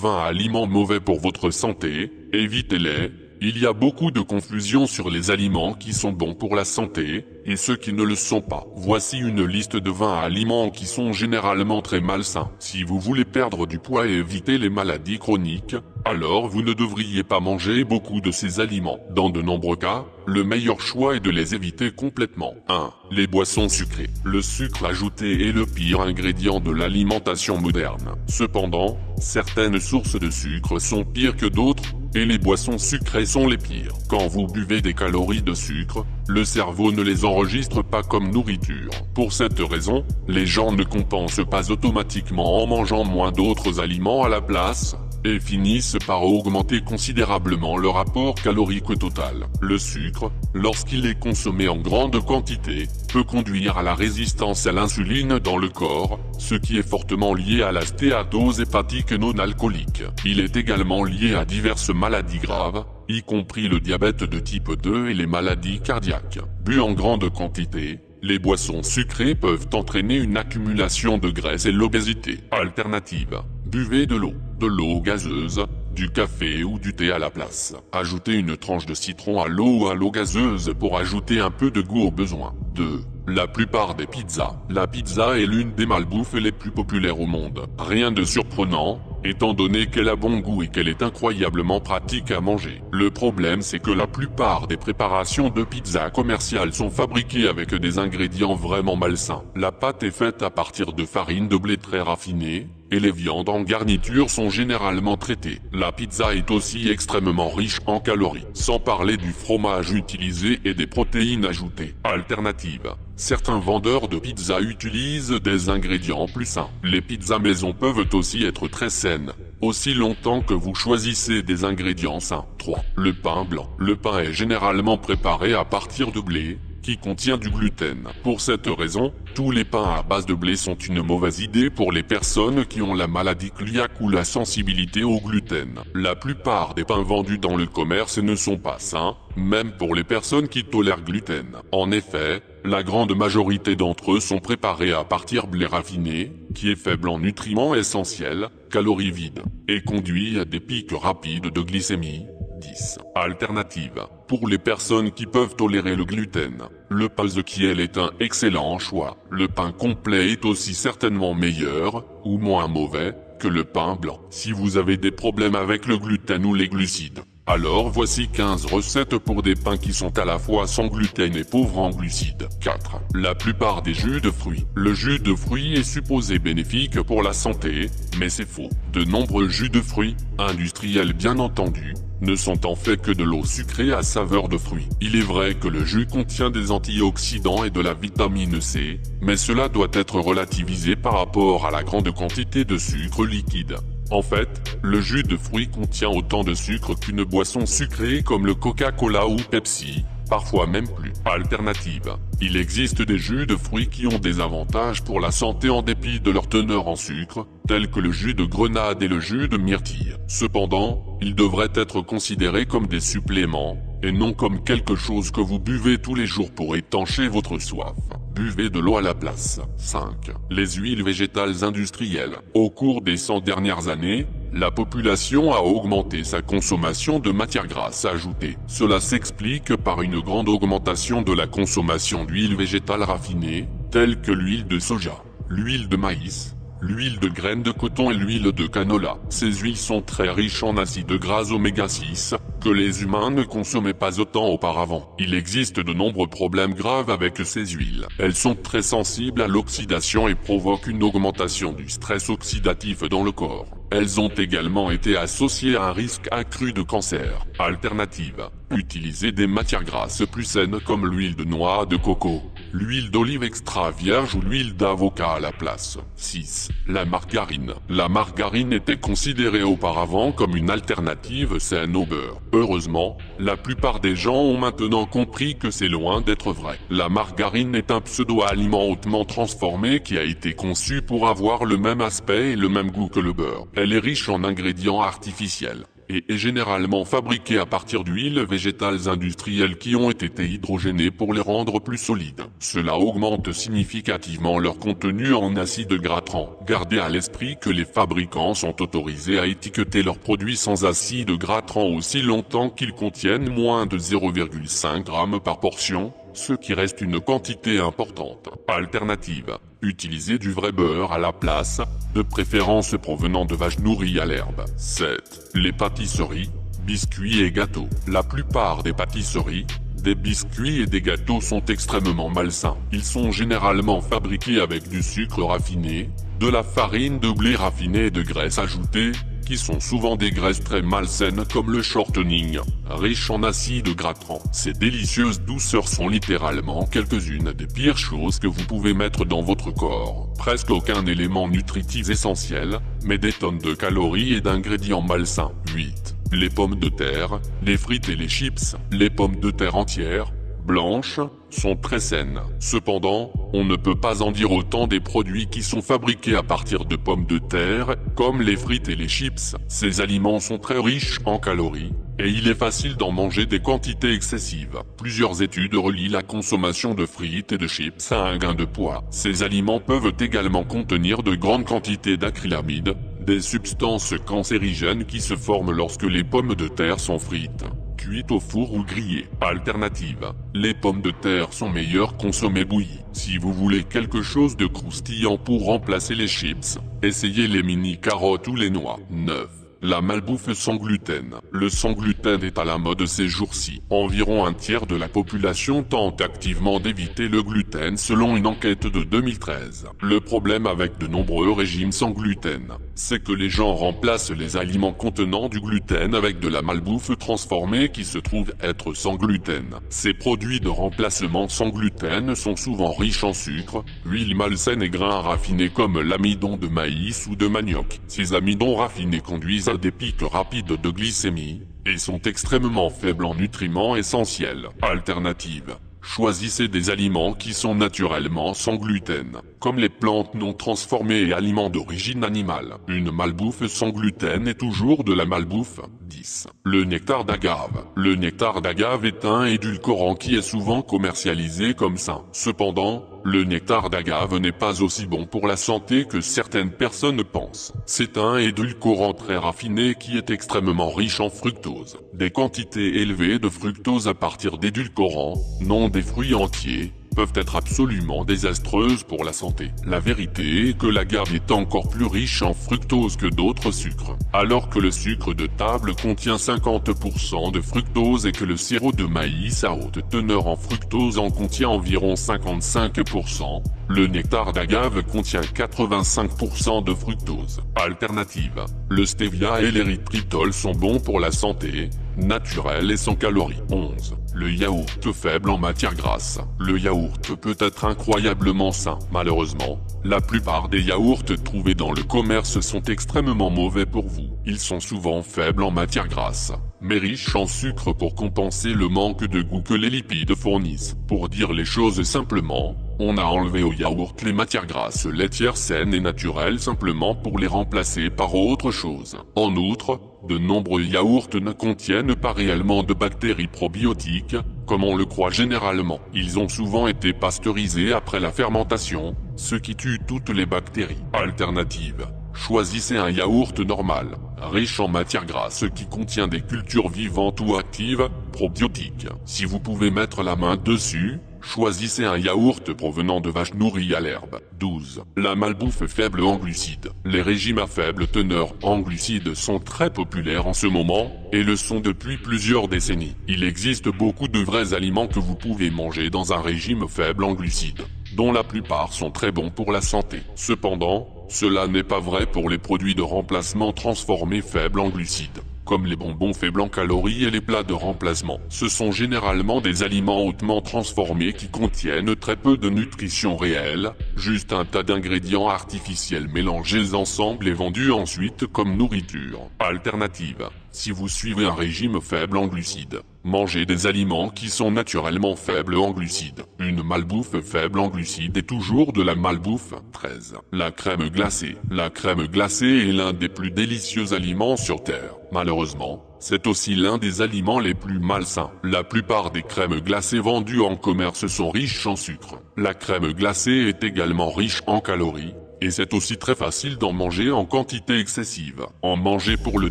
20 aliments mauvais pour votre santé, évitez-les. Il y a beaucoup de confusion sur les aliments qui sont bons pour la santé, et ceux qui ne le sont pas. Voici une liste de 20 aliments qui sont généralement très malsains. Si vous voulez perdre du poids et éviter les maladies chroniques, alors vous ne devriez pas manger beaucoup de ces aliments. Dans de nombreux cas, le meilleur choix est de les éviter complètement. 1. Les boissons sucrées. Le sucre ajouté est le pire ingrédient de l'alimentation moderne. Cependant, certaines sources de sucre sont pires que d'autres, et les boissons sucrées sont les pires. Quand vous buvez des calories de sucre, le cerveau ne les enregistre pas comme nourriture. Pour cette raison, les gens ne compensent pas automatiquement en mangeant moins d'autres aliments à la place, et finissent par augmenter considérablement leur apport calorique total. Le sucre, lorsqu'il est consommé en grande quantité, peut conduire à la résistance à l'insuline dans le corps, ce qui est fortement lié à la stéatose hépatique non alcoolique. Il est également lié à diverses maladies graves, y compris le diabète de type 2 et les maladies cardiaques. Bu en grande quantité, les boissons sucrées peuvent entraîner une accumulation de graisse et l'obésité. Alternative. Buvez de l'eau gazeuse, du café ou du thé à la place. Ajoutez une tranche de citron à l'eau ou à l'eau gazeuse pour ajouter un peu de goût au besoin. 2. La plupart des pizzas. La pizza est l'une des malbouffes les plus populaires au monde. Rien de surprenant, étant donné qu'elle a bon goût et qu'elle est incroyablement pratique à manger. Le problème c'est que la plupart des préparations de pizza commerciales sont fabriquées avec des ingrédients vraiment malsains. La pâte est faite à partir de farine de blé très raffinée, et les viandes en garniture sont généralement traitées. La pizza est aussi extrêmement riche en calories, sans parler du fromage utilisé et des protéines ajoutées. Alternative. Certains vendeurs de pizza utilisent des ingrédients plus sains. Les pizzas maison peuvent aussi être très saines, aussi longtemps que vous choisissez des ingrédients sains. 3. Le pain blanc. Le pain est généralement préparé à partir de blé, qui contient du gluten. Pour cette raison, tous les pains à base de blé sont une mauvaise idée pour les personnes qui ont la maladie cœliaque ou la sensibilité au gluten. La plupart des pains vendus dans le commerce ne sont pas sains, même pour les personnes qui tolèrent gluten. En effet, la grande majorité d'entre eux sont préparés à partir de blé raffiné, qui est faible en nutriments essentiels, calories vides, et conduit à des pics rapides de glycémie. 10. Alternative. Pour les personnes qui peuvent tolérer le gluten, le pain Ezekiel est un excellent choix. Le pain complet est aussi certainement meilleur, ou moins mauvais, que le pain blanc. Si vous avez des problèmes avec le gluten ou les glucides, alors voici 15 recettes pour des pains qui sont à la fois sans gluten et pauvres en glucides. 4. La plupart des jus de fruits. Le jus de fruits est supposé bénéfique pour la santé, mais c'est faux. De nombreux jus de fruits, industriels bien entendu, ne sont en fait que de l'eau sucrée à saveur de fruits. Il est vrai que le jus contient des antioxydants et de la vitamine C, mais cela doit être relativisé par rapport à la grande quantité de sucre liquide. En fait, le jus de fruits contient autant de sucre qu'une boisson sucrée comme le Coca-Cola ou Pepsi, parfois même plus. Alternative. Il existe des jus de fruits qui ont des avantages pour la santé en dépit de leur teneur en sucre, tels que le jus de grenade et le jus de myrtille. Cependant, ils devraient être considérés comme des suppléments, et non comme quelque chose que vous buvez tous les jours pour étancher votre soif. Buvez de l'eau à la place. 5. Les huiles végétales industrielles. Au cours des 100 dernières années, la population a augmenté sa consommation de matières grasses ajoutées. Cela s'explique par une grande augmentation de la consommation d'huiles végétales raffinées, telles que l'huile de soja, l'huile de maïs, l'huile de graines de coton et l'huile de canola. Ces huiles sont très riches en acides gras oméga 6, que les humains ne consommaient pas autant auparavant. Il existe de nombreux problèmes graves avec ces huiles. Elles sont très sensibles à l'oxydation et provoquent une augmentation du stress oxydatif dans le corps. Elles ont également été associées à un risque accru de cancer. Alternative. Utilisez des matières grasses plus saines comme l'huile de noix de coco, l'huile d'olive extra vierge ou l'huile d'avocat à la place. 6. La margarine. La margarine était considérée auparavant comme une alternative saine au beurre. Heureusement, la plupart des gens ont maintenant compris que c'est loin d'être vrai. La margarine est un pseudo-aliment hautement transformé qui a été conçu pour avoir le même aspect et le même goût que le beurre. Elle est riche en ingrédients artificiels, et est généralement fabriqué à partir d'huiles végétales industrielles qui ont été hydrogénées pour les rendre plus solides. Cela augmente significativement leur contenu en acides gras trans. Gardez à l'esprit que les fabricants sont autorisés à étiqueter leurs produits sans acides gras trans aussi longtemps qu'ils contiennent moins de 0,5 g par portion, ce qui reste une quantité importante. Alternative: utilisez du vrai beurre à la place, de préférence provenant de vaches nourries à l'herbe. 7. Les pâtisseries, biscuits et gâteaux. La plupart des pâtisseries, des biscuits et des gâteaux sont extrêmement malsains. Ils sont généralement fabriqués avec du sucre raffiné, de la farine de blé raffinée et de graisses ajoutées, qui sont souvent des graisses très malsaines comme le shortening, riche en acides gras trans. Ces délicieuses douceurs sont littéralement quelques-unes des pires choses que vous pouvez mettre dans votre corps. Presque aucun élément nutritif essentiel, mais des tonnes de calories et d'ingrédients malsains. 8. Les pommes de terre, les frites et les chips. Les pommes de terre entières, blanches, sont très saines. Cependant, on ne peut pas en dire autant des produits qui sont fabriqués à partir de pommes de terre, comme les frites et les chips. Ces aliments sont très riches en calories, et il est facile d'en manger des quantités excessives. Plusieurs études relient la consommation de frites et de chips à un gain de poids. Ces aliments peuvent également contenir de grandes quantités d'acrylamide, des substances cancérigènes qui se forment lorsque les pommes de terre sont frites, cuites au four ou grillées. Alternative: les pommes de terre sont meilleures consommées bouillies. Si vous voulez quelque chose de croustillant pour remplacer les chips, essayez les mini carottes ou les noix. 9. La malbouffe sans gluten. Le sans gluten est à la mode ces jours-ci. Environ un tiers de la population tente activement d'éviter le gluten selon une enquête de 2013. Le problème avec de nombreux régimes sans gluten, c'est que les gens remplacent les aliments contenant du gluten avec de la malbouffe transformée qui se trouve être sans gluten. Ces produits de remplacement sans gluten sont souvent riches en sucre, huile malsaine et grains raffinés comme l'amidon de maïs ou de manioc. Ces amidons raffinés conduisent à des pics rapides de glycémie, et sont extrêmement faibles en nutriments essentiels. Alternative: choisissez des aliments qui sont naturellement sans gluten, comme les plantes non transformées et aliments d'origine animale. Une malbouffe sans gluten est toujours de la malbouffe. 10. Le nectar d'agave. Le nectar d'agave est un édulcorant qui est souvent commercialisé comme sain. Cependant, le nectar d'agave n'est pas aussi bon pour la santé que certaines personnes pensent. C'est un édulcorant très raffiné qui est extrêmement riche en fructose. Des quantités élevées de fructose à partir d'édulcorants, non des fruits entiers, peuvent être absolument désastreuses pour la santé. La vérité est que l'agave est encore plus riche en fructose que d'autres sucres. Alors que le sucre de table contient 50% de fructose et que le sirop de maïs à haute teneur en fructose en contient environ 55%, le nectar d'agave contient 85% de fructose. Alternative: le stevia et l'érythritol sont bons pour la santé, naturel et sans calories. 11. Le yaourt faible en matière grasse. Le yaourt peut être incroyablement sain. Malheureusement, la plupart des yaourts trouvés dans le commerce sont extrêmement mauvais pour vous. Ils sont souvent faibles en matière grasse, mais riches en sucre pour compenser le manque de goût que les lipides fournissent. Pour dire les choses simplement, on a enlevé au yaourt les matières grasses laitières saines et naturelles simplement pour les remplacer par autre chose. En outre, de nombreux yaourts ne contiennent pas réellement de bactéries probiotiques, comme on le croit généralement. Ils ont souvent été pasteurisés après la fermentation, ce qui tue toutes les bactéries. Alternative: choisissez un yaourt normal, riche en matières grasses qui contient des cultures vivantes ou actives, probiotiques. Si vous pouvez mettre la main dessus, choisissez un yaourt provenant de vaches nourries à l'herbe. 12. La malbouffe faible en glucides. Les régimes à faible teneur en glucides sont très populaires en ce moment, et le sont depuis plusieurs décennies. Il existe beaucoup de vrais aliments que vous pouvez manger dans un régime faible en glucides, dont la plupart sont très bons pour la santé. Cependant, cela n'est pas vrai pour les produits de remplacement transformés faibles en glucides, comme les bonbons faibles en calories et les plats de remplacement. Ce sont généralement des aliments hautement transformés qui contiennent très peu de nutrition réelle, juste un tas d'ingrédients artificiels mélangés ensemble et vendus ensuite comme nourriture. Alternative: si vous suivez un régime faible en glucides, Mangez des aliments qui sont naturellement faibles en glucides. Une malbouffe faible en glucides est toujours de la malbouffe. 13. La crème glacée. La crème glacée est l'un des plus délicieux aliments sur Terre. Malheureusement, c'est aussi l'un des aliments les plus malsains. La plupart des crèmes glacées vendues en commerce sont riches en sucre. La crème glacée est également riche en calories. Et c'est aussi très facile d'en manger en quantité excessive. En manger pour le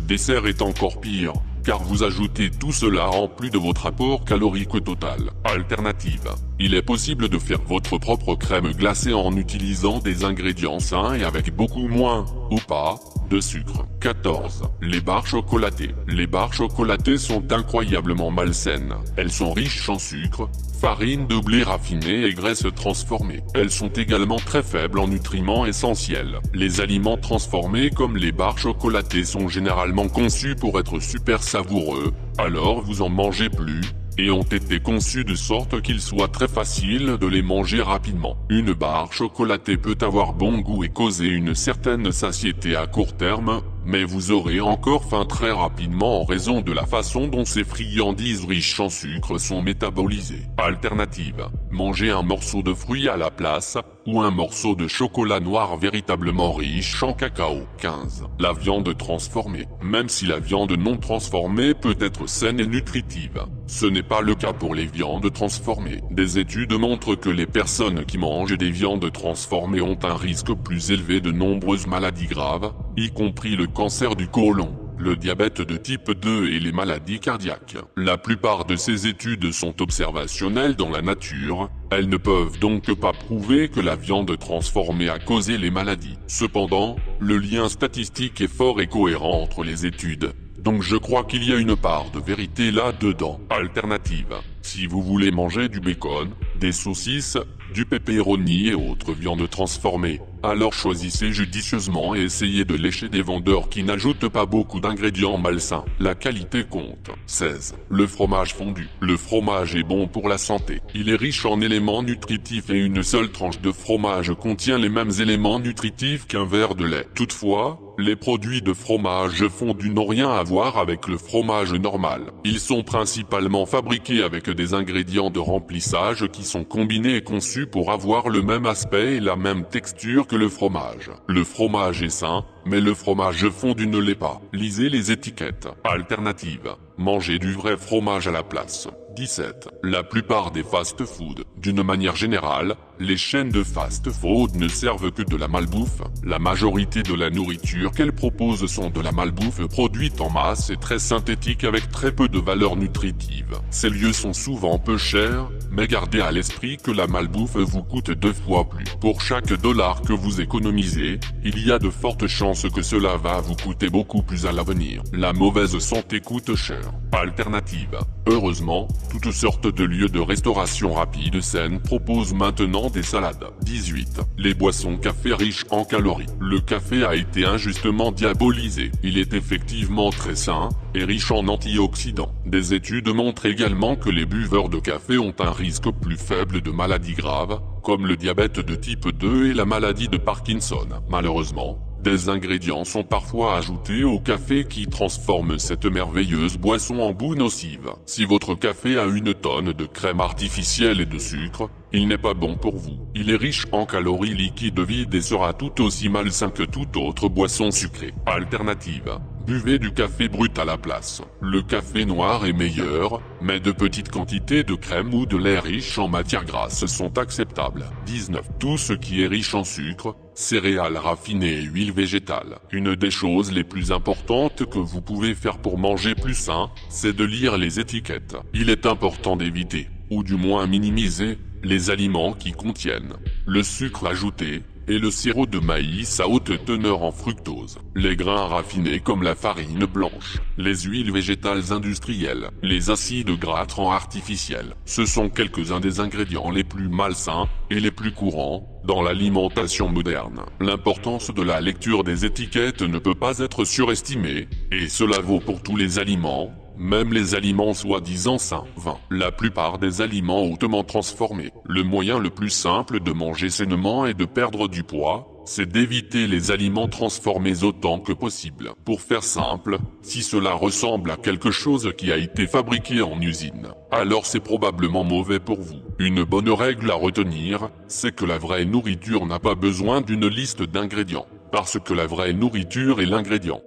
dessert est encore pire, car vous ajoutez tout cela en plus de votre apport calorique total. Alternative. Il est possible de faire votre propre crème glacée en utilisant des ingrédients sains et avec beaucoup moins, ou pas, de sucre. 14. Les barres chocolatées. Les barres chocolatées sont incroyablement malsaines. Elles sont riches en sucre, farine de blé raffinée et graisses transformées. Elles sont également très faibles en nutriments essentiels. Les aliments transformés comme les barres chocolatées sont généralement conçus pour être super savoureux, alors vous en mangez plus, et ont été conçus de sorte qu'il soit très facile de les manger rapidement. Une barre chocolatée peut avoir bon goût et causer une certaine satiété à court terme, mais vous aurez encore faim très rapidement en raison de la façon dont ces friandises riches en sucre sont métabolisées. Alternative. Mangez un morceau de fruit à la place, ou un morceau de chocolat noir véritablement riche en cacao. 15. La viande transformée. Même si la viande non transformée peut être saine et nutritive, ce n'est pas le cas pour les viandes transformées. Des études montrent que les personnes qui mangent des viandes transformées ont un risque plus élevé de nombreuses maladies graves, y compris le cancer du côlon, le diabète de type 2 et les maladies cardiaques. La plupart de ces études sont observationnelles dans la nature, elles ne peuvent donc pas prouver que la viande transformée a causé les maladies. Cependant, le lien statistique est fort et cohérent entre les études. Donc je crois qu'il y a une part de vérité là-dedans. Alternative. Si vous voulez manger du bacon, des saucisses, du pepperoni et autres viandes transformées, alors choisissez judicieusement et essayez de lécher des vendeurs qui n'ajoutent pas beaucoup d'ingrédients malsains. La qualité compte. 16. Le fromage fondu. Le fromage est bon pour la santé. Il est riche en éléments nutritifs et une seule tranche de fromage contient les mêmes éléments nutritifs qu'un verre de lait. Toutefois, les produits de fromage fondu n'ont rien à voir avec le fromage normal. Ils sont principalement fabriqués avec des ingrédients de remplissage qui sont combinés et conçus pour avoir le même aspect et la même texture que le fromage. Le fromage est sain, mais le fromage fondu ne l'est pas. Lisez les étiquettes. Alternative. Mangez du vrai fromage à la place. 17. La plupart des fast-food, d'une manière générale, les chaînes de fast-food ne servent que de la malbouffe. La majorité de la nourriture qu'elles proposent sont de la malbouffe produite en masse et très synthétique avec très peu de valeur nutritive. Ces lieux sont souvent peu chers, mais gardez à l'esprit que la malbouffe vous coûte 2 fois plus. Pour chaque dollar que vous économisez, il y a de fortes chances que cela va vous coûter beaucoup plus à l'avenir. La mauvaise santé coûte cher. Alternative. Heureusement, toutes sortes de lieux de restauration rapide saine proposent maintenant des salades. 18. Les boissons café riches en calories. Le café a été injustement diabolisé. Il est effectivement très sain et riche en antioxydants. Des études montrent également que les buveurs de café ont un risque plus faible de maladies graves, comme le diabète de type 2 et la maladie de Parkinson. Malheureusement, des ingrédients sont parfois ajoutés au café qui transforment cette merveilleuse boisson en boue nocive. Si votre café a 1 tonne de crème artificielle et de sucre, il n'est pas bon pour vous. Il est riche en calories liquides vides et sera tout aussi malsain que toute autre boisson sucrée. Alternative. Buvez du café brut à la place. Le café noir est meilleur, mais de petites quantités de crème ou de lait riche en matières grasses sont acceptables. 19. Tout ce qui est riche en sucre, céréales raffinées et huiles végétales. Une des choses les plus importantes que vous pouvez faire pour manger plus sain, c'est de lire les étiquettes. Il est important d'éviter, ou du moins minimiser, les aliments qui contiennent le sucre ajouté, et le sirop de maïs à haute teneur en fructose, les grains raffinés comme la farine blanche, les huiles végétales industrielles, les acides gras trans artificiels. Ce sont quelques-uns des ingrédients les plus malsains et les plus courants dans l'alimentation moderne. L'importance de la lecture des étiquettes ne peut pas être surestimée, et cela vaut pour tous les aliments, même les aliments soi-disant sains. 20. La plupart des aliments hautement transformés. Le moyen le plus simple de manger sainement et de perdre du poids c'est d'éviter les aliments transformés autant que possible. Pour faire simple, si cela ressemble à quelque chose qui a été fabriqué en usine, alors c'est probablement mauvais pour vous. Une bonne règle à retenir, c'est que la vraie nourriture n'a pas besoin d'une liste d'ingrédients, parce que la vraie nourriture est l'ingrédient.